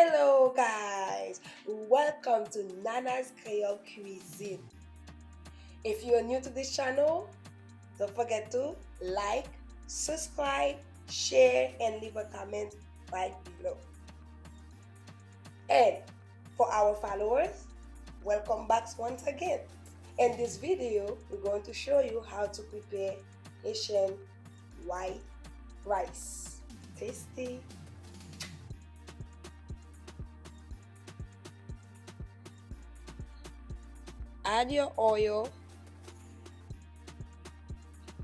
Hello guys, welcome to Nana's Creole Cuisine. If you are new to this channel, don't forget to like, subscribe, share and leave a comment right below. And for our followers, welcome back once again. In this video, we're going to show you how to prepare Haitian white rice. Tasty. Add your oil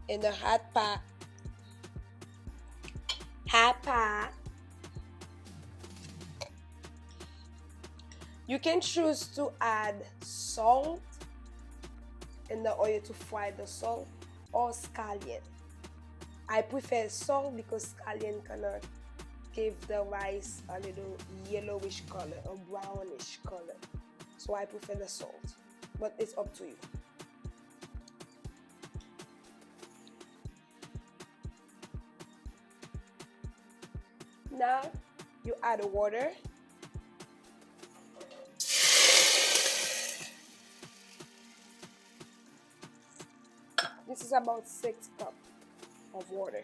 in the hot pot. You can choose to add salt in the oil to fry the salt or scallion. I prefer salt because scallion cannot give the rice a little yellowish color or brownish color. So I prefer the salt, but it's up to you. Now you add water. This is about 6 cups of water.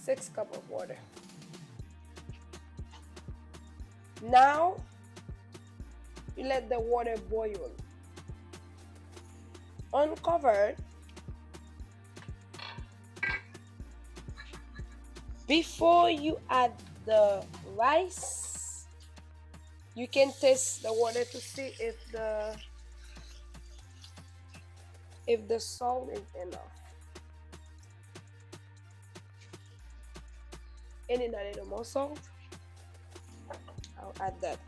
Six cups of water. Now you let the water boil. Uncover. Before you add the rice, you can taste the water to see if the salt is enough. And need a little more salt. I'll add that.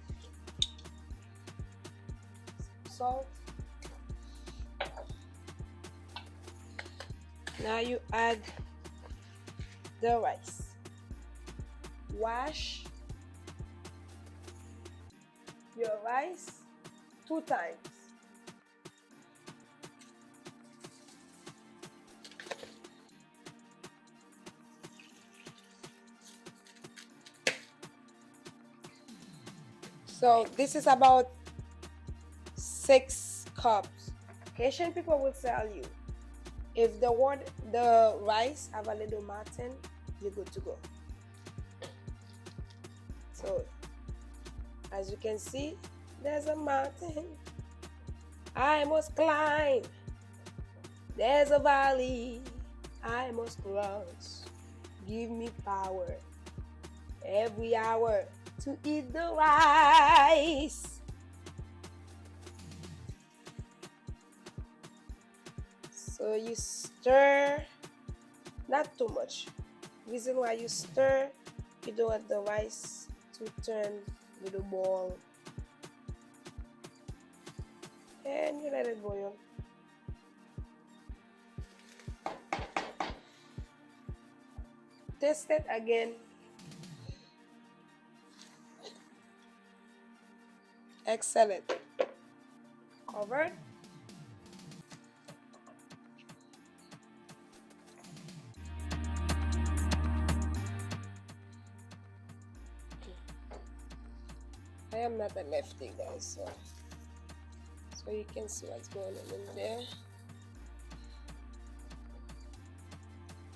Salt. Now you add the rice. Wash your rice 2 times. So this is about 6 cups. Haitian people will tell you if the rice have a little martin, you're good to go. So as you can see, there's a mountain I must climb. There's a valley I must cross. Give me power every hour to eat the rice. So you stir, not too much. Reason why you stir, you don't want the rice to turn with a ball. And you let it boil. Taste it again. Excellent. Covered. I am not a lefty guy, so you can see what's going on in there.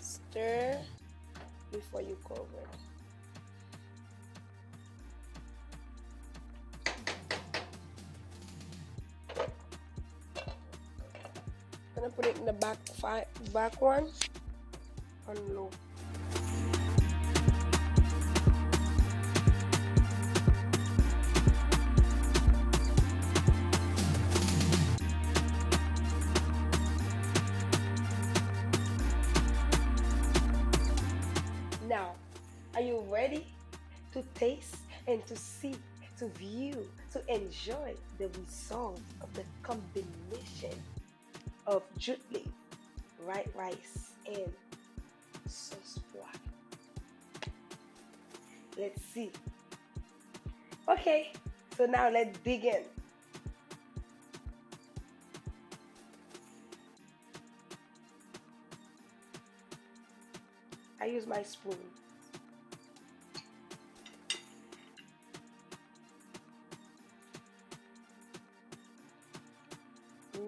Stir before you cover. I'm gonna put it in the back one on low. Now, are you ready to taste and to see, to view, to enjoy the result of the combination of jute leaf, white rice, and sauce pois? Let's see. Okay, so now let's begin. I use my spoon. Mm.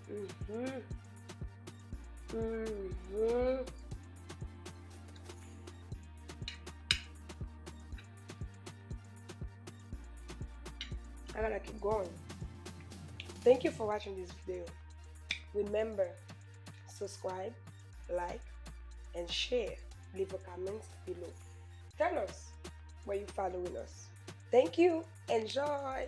Mm-hmm. Mm-hmm. I gotta keep going. Thank you for watching this video. Remember, subscribe, like, and share. Leave a comment below. Tell us where you following us. Thank you. Enjoy.